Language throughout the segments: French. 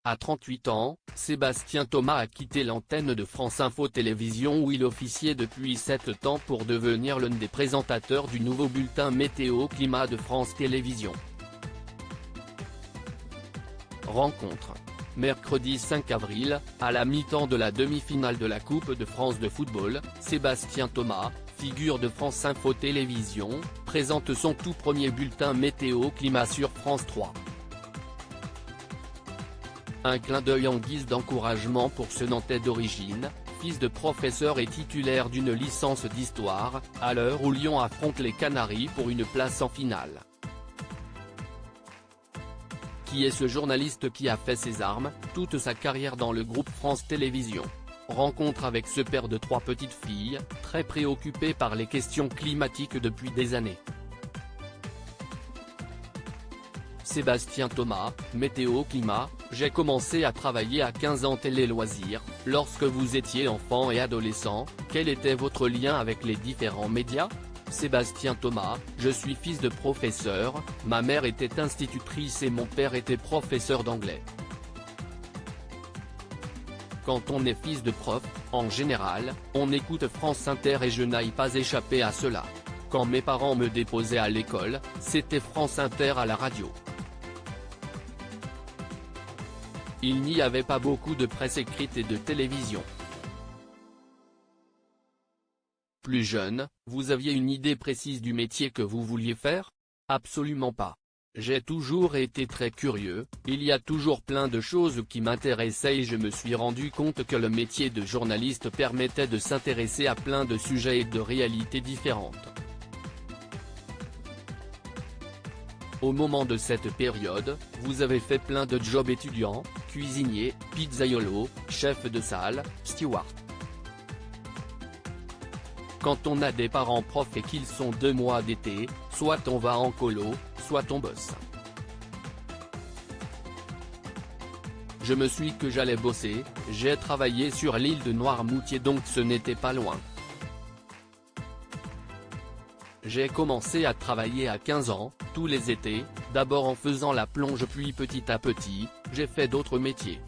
À 38 ans, Sébastien Thomas a quitté l'antenne de France Info Télévision où il officiait depuis 7 ans pour devenir l'un des présentateurs du nouveau bulletin météo-climat de France Télévisions. Rencontre. Mercredi 5 avril, à la mi-temps de la demi-finale de la Coupe de France de football, Sébastien Thomas, figure de France Info Télévisions, présente son tout premier bulletin météo-climat sur France 3. Un clin d'œil en guise d'encouragement pour ce Nantais d'origine, fils de professeur et titulaire d'une licence d'histoire, à l'heure où Lyon affronte les Canaries pour une place en finale. Qui est ce journaliste qui a fait ses armes, toute sa carrière dans le groupe France Télévisions? Rencontre avec ce père de 3 petites filles, très préoccupé par les questions climatiques depuis des années. Sébastien Thomas, météo-climat, j'ai commencé à travailler à 15 ans télé-loisirs. Lorsque vous étiez enfant et adolescent, quel était votre lien avec les différents médias? Sébastien Thomas, je suis fils de professeur, ma mère était institutrice et mon père était professeur d'anglais. Quand on est fils de prof, en général, on écoute France Inter et je n'ai pas échappé à cela. Quand mes parents me déposaient à l'école, c'était France Inter à la radio. Il n'y avait pas beaucoup de presse écrite et de télévision. Plus jeune, vous aviez une idée précise du métier que vous vouliez faire? Absolument pas. J'ai toujours été très curieux, il y a toujours plein de choses qui m'intéressaient et je me suis rendu compte que le métier de journaliste permettait de s'intéresser à plein de sujets et de réalités différentes. Au moment de cette période, vous avez fait plein de jobs étudiants, cuisinier, pizzaiolo, chef de salle, steward. Quand on a des parents profs et qu'ils sont 2 mois d'été, soit on va en colo, soit on bosse. Je me suis dit que j'allais bosser, j'ai travaillé sur l'île de Noirmoutier donc ce n'était pas loin. J'ai commencé à travailler à 15 ans, tous les étés, d'abord en faisant la plonge puis petit à petit, j'ai fait d'autres métiers.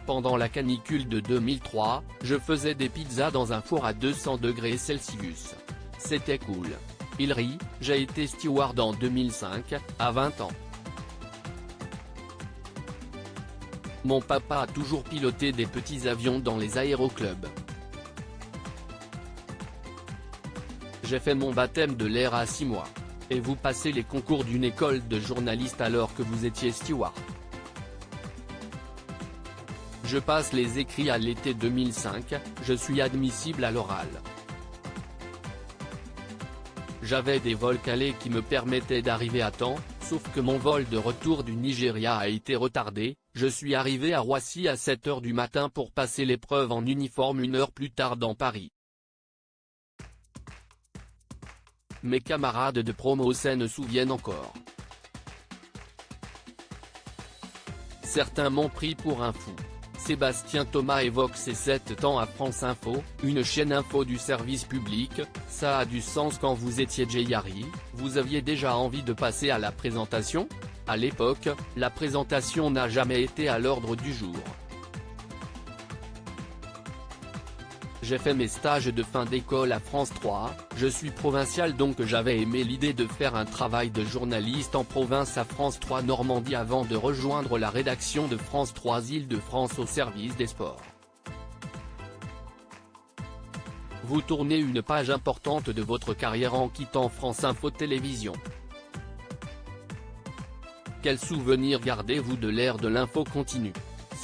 Pendant la canicule de 2003, je faisais des pizzas dans un four à 200 degrés Celsius. C'était cool. Il rit, j'ai été steward en 2005, à 20 ans. Mon papa a toujours piloté des petits avions dans les aéroclubs. J'ai fait mon baptême de l'air à 6 mois. Et vous passez les concours d'une école de journaliste alors que vous étiez steward. Je passe les écrits à l'été 2005, je suis admissible à l'oral. J'avais des vols calés qui me permettaient d'arriver à temps, sauf que mon vol de retour du Nigeria a été retardé, je suis arrivé à Roissy à 7 h du matin pour passer l'épreuve en uniforme 1 heure plus tard dans Paris. Mes camarades de promo se souviennent encore. Certains m'ont pris pour un fou. Sébastien Thomas évoque ses 7 ans à France Info, une chaîne info du service public. Ça a du sens quand vous étiez Jayari, vous aviez déjà envie de passer à la présentation? À l'époque, la présentation n'a jamais été à l'ordre du jour. J'ai fait mes stages de fin d'école à France 3, je suis provincial donc j'avais aimé l'idée de faire un travail de journaliste en province à France 3 Normandie avant de rejoindre la rédaction de France 3 Île-de-France au service des sports. Vous tournez une page importante de votre carrière en quittant France Info Télévision. Quel souvenir gardez-vous de l'ère de l'info continue?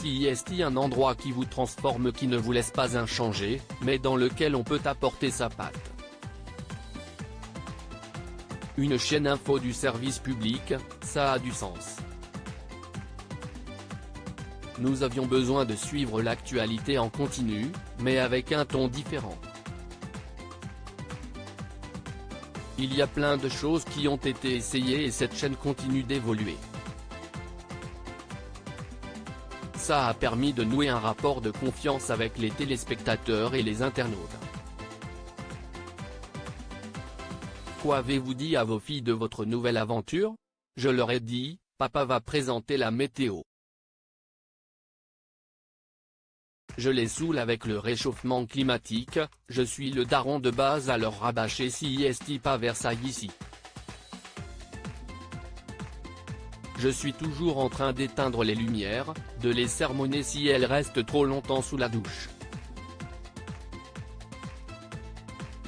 Si est-il un endroit qui vous transforme qui ne vous laisse pas inchangé, mais dans lequel on peut apporter sa patte? Une chaîne info du service public, ça a du sens. Nous avions besoin de suivre l'actualité en continu, mais avec un ton différent. Il y a plein de choses qui ont été essayées et cette chaîne continue d'évoluer. Ça a permis de nouer un rapport de confiance avec les téléspectateurs et les internautes. Quoi avez-vous dit à vos filles de votre nouvelle aventure? Je leur ai dit, papa va présenter la météo. Je les saoule avec le réchauffement climatique, je suis le daron de base à leur rabâcher si est pas Versailles ici. Je suis toujours en train d'éteindre les lumières, de les sermonner si elles restent trop longtemps sous la douche.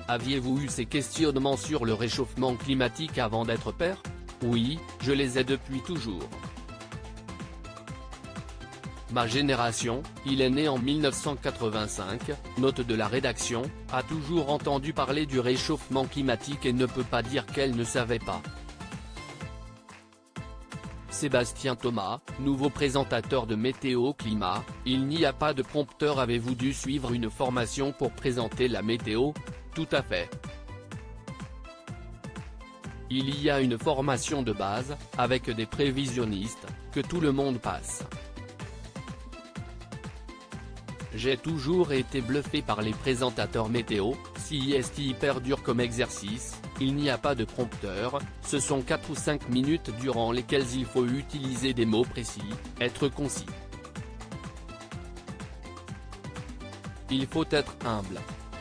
Aviez-vous eu ces questionnements sur le réchauffement climatique avant d'être père? Oui, je les ai depuis toujours. Ma génération, il est né en 1985, note de la rédaction, a toujours entendu parler du réchauffement climatique et ne peut pas dire qu'elle ne savait pas. Sébastien Thomas, nouveau présentateur de Météo Climat, il n'y a pas de prompteur. Avez-vous dû suivre une formation pour présenter la météo? Tout à fait. Il y a une formation de base, avec des prévisionnistes, que tout le monde passe. J'ai toujours été bluffé par les présentateurs météo, si est hyper dur comme exercice, il n'y a pas de prompteur, ce sont 4 ou 5 minutes durant lesquelles il faut utiliser des mots précis, être concis. Il faut être humble.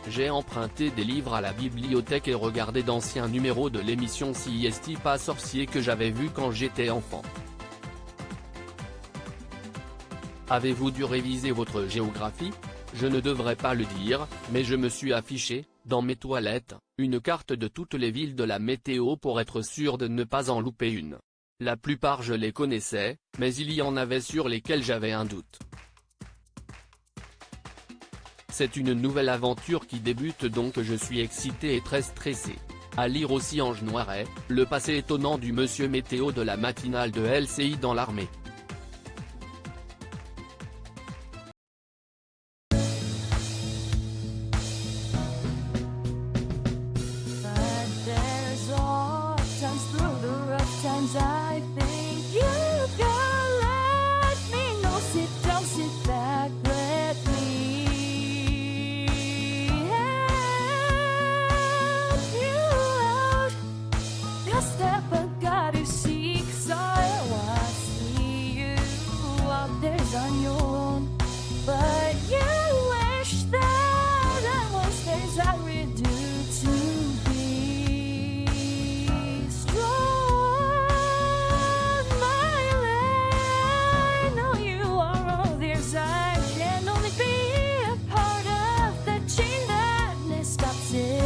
J'ai emprunté des livres à la bibliothèque et regardé d'anciens numéros de l'émission Si est pas sorcier que j'avais vu quand j'étais enfant. Avez-vous dû réviser votre géographie? Je ne devrais pas le dire, mais je me suis affiché, dans mes toilettes, une carte de toutes les villes de la météo pour être sûr de ne pas en louper une. La plupart je les connaissais, mais il y en avait sur lesquelles j'avais un doute. C'est une nouvelle aventure qui débute donc je suis excité et très stressé. À lire aussi Ange Noiret, le passé étonnant du monsieur météo de la matinale de LCI dans l'armée. I think you can let me know. Sit down, sit back, let me help you out. Just step I gotta seek, so I see you out there's on your own. But you wish that I was things I would do to be strong. I can only be a part of the chain that stops it.